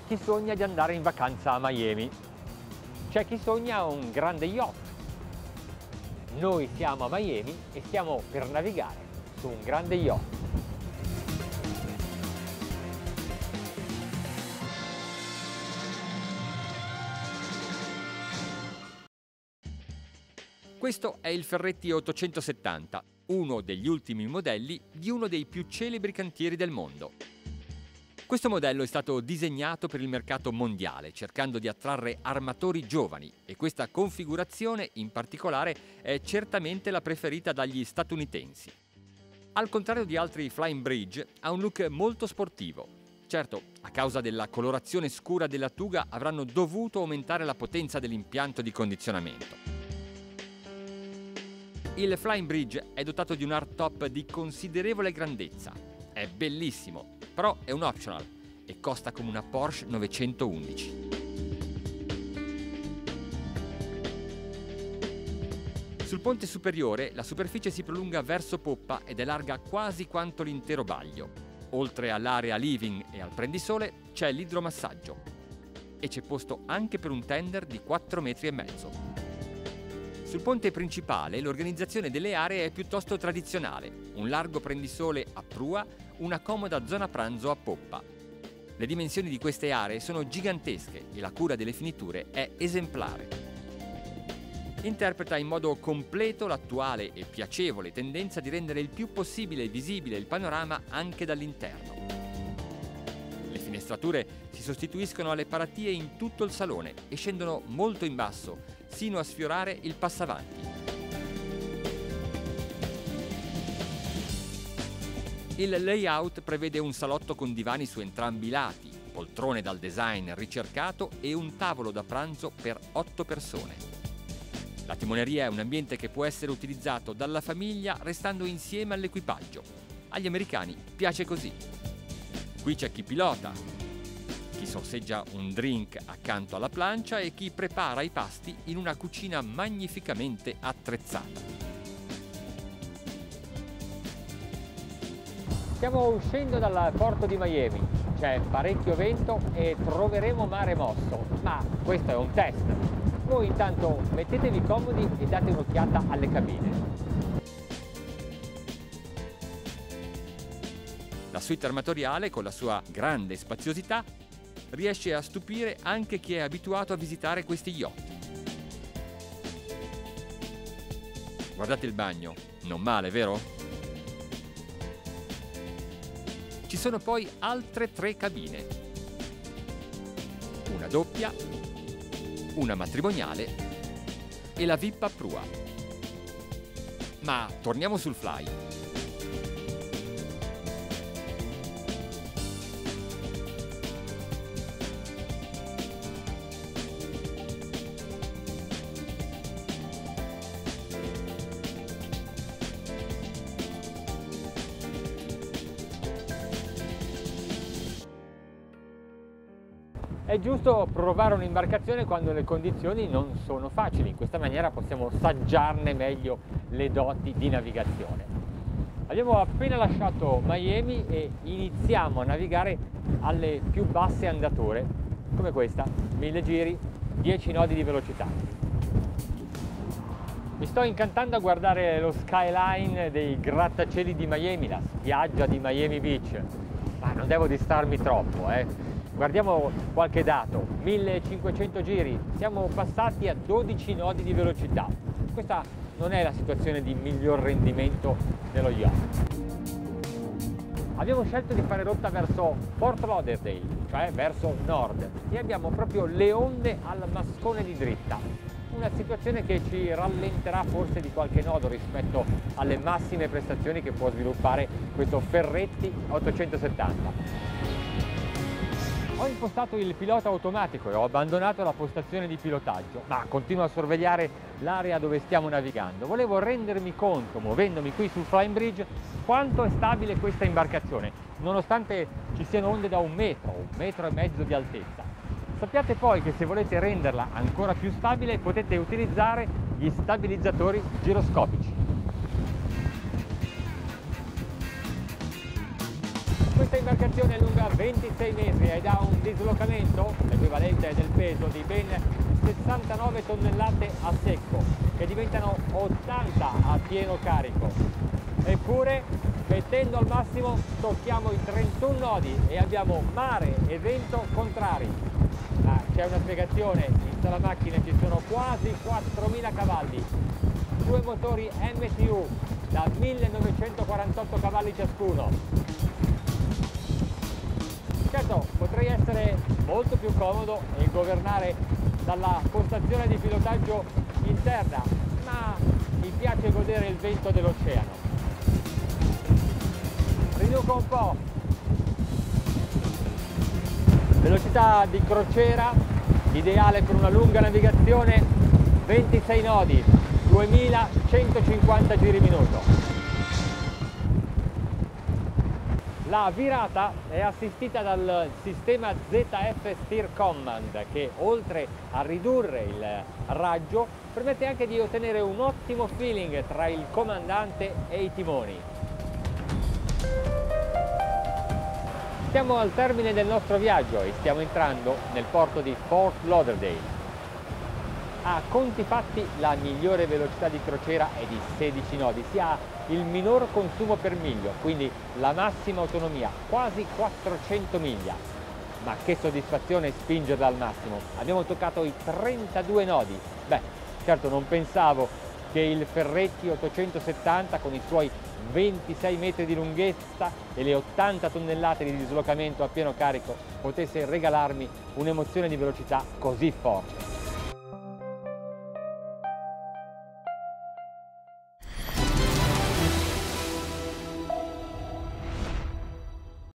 chi sogna di andare in vacanza a Miami. C'è chi sogna un grande yacht. Noi siamo a Miami e stiamo per navigare su un grande yacht. Questo è il Ferretti 870, uno degli ultimi modelli di uno dei più celebri cantieri del mondo. Questo modello è stato disegnato per il mercato mondiale, cercando di attrarre armatori giovani, e questa configurazione in particolare è certamente la preferita dagli statunitensi. Al contrario di altri Flying Bridge, ha un look molto sportivo. Certo, a causa della colorazione scura della tuga avranno dovuto aumentare la potenza dell'impianto di condizionamento. Il Flying Bridge è dotato di un hardtop di considerevole grandezza. È bellissimo, però è un optional e costa come una Porsche 911. Sul ponte superiore la superficie si prolunga verso poppa ed è larga quasi quanto l'intero baglio. Oltre all'area living e al prendisole c'è l'idromassaggio e c'è posto anche per un tender di 4,5 metri. Sul ponte principale l'organizzazione delle aree è piuttosto tradizionale, un largo prendisole a prua, una comoda zona pranzo a poppa. Le dimensioni di queste aree sono gigantesche e la cura delle finiture è esemplare. Interpreta in modo completo l'attuale e piacevole tendenza di rendere il più possibile visibile il panorama anche dall'interno. Le finestrature si sostituiscono alle paratie in tutto il salone e scendono molto in basso, sino a sfiorare il passavanti. Il layout prevede un salotto con divani su entrambi i lati, poltrone dal design ricercato e un tavolo da pranzo per 8 persone. La timoneria è un ambiente che può essere utilizzato dalla famiglia restando insieme all'equipaggio. Agli americani piace così. Qui c'è chi pilota, chi sorseggia un drink accanto alla plancia e chi prepara i pasti in una cucina magnificamente attrezzata. Stiamo uscendo dal porto di Miami, c'è parecchio vento e troveremo mare mosso, ma questo è un test. Voi intanto mettetevi comodi e date un'occhiata alle cabine. La suite armatoriale, con la sua grande spaziosità, riesce a stupire anche chi è abituato a visitare questi yacht. Guardate il bagno, non male, vero? Ci sono poi altre 3 cabine. Una doppia, una matrimoniale e la VIP a prua. Ma torniamo sul Fly. È giusto provare un'imbarcazione quando le condizioni non sono facili, in questa maniera possiamo saggiarne meglio le doti di navigazione. Abbiamo appena lasciato Miami e iniziamo a navigare alle più basse andature, come questa, 1000 giri, 10 nodi di velocità. Mi sto incantando a guardare lo skyline dei grattacieli di Miami, la spiaggia di Miami Beach, ma non devo distrarmi troppo, Guardiamo qualche dato, 1500 giri, siamo passati a 12 nodi di velocità. Questa non è la situazione di miglior rendimento dello yacht. Abbiamo scelto di fare rotta verso Fort Lauderdale, cioè verso nord, e abbiamo proprio le onde al mascone di dritta. Una situazione che ci rallenterà forse di qualche nodo rispetto alle massime prestazioni che può sviluppare questo Ferretti 870. Ho impostato il pilota automatico e ho abbandonato la postazione di pilotaggio, ma continuo a sorvegliare l'area dove stiamo navigando. Volevo rendermi conto, muovendomi qui sul Flying Bridge, quanto è stabile questa imbarcazione, nonostante ci siano onde da 1 metro, 1,5 metri di altezza. Sappiate poi che se volete renderla ancora più stabile potete utilizzare gli stabilizzatori giroscopici. Questa imbarcazione è lunga 26 metri ed ha un dislocamento, l'equivalente del peso, di ben 69 tonnellate a secco, che diventano 80 a pieno carico. Eppure, mettendo al massimo, tocchiamo i 31 nodi e abbiamo mare e vento contrari. Ma c'è una spiegazione: in sala macchine ci sono quasi 4.000 cavalli, due motori MTU da 1948 cavalli ciascuno. Certo, potrei essere molto più comodo e governare dalla postazione di pilotaggio interna, ma mi piace godere il vento dell'oceano. Riduco un po'. Velocità di crociera, ideale per una lunga navigazione, 26 nodi, 2150 giri minuto. La virata è assistita dal sistema ZF Steer Command che, oltre a ridurre il raggio, permette anche di ottenere un ottimo feeling tra il comandante e i timoni. Siamo al termine del nostro viaggio e stiamo entrando nel porto di Fort Lauderdale. A conti fatti, la migliore velocità di crociera è di 16 nodi, si ha il minor consumo per miglio, quindi la massima autonomia, quasi 400 miglia. Ma che soddisfazione spingerla al massimo! Abbiamo toccato i 32 nodi. Beh, certo non pensavo che il Ferretti 870 con i suoi 26 metri di lunghezza e le 80 tonnellate di dislocamento a pieno carico potesse regalarmi un'emozione di velocità così forte.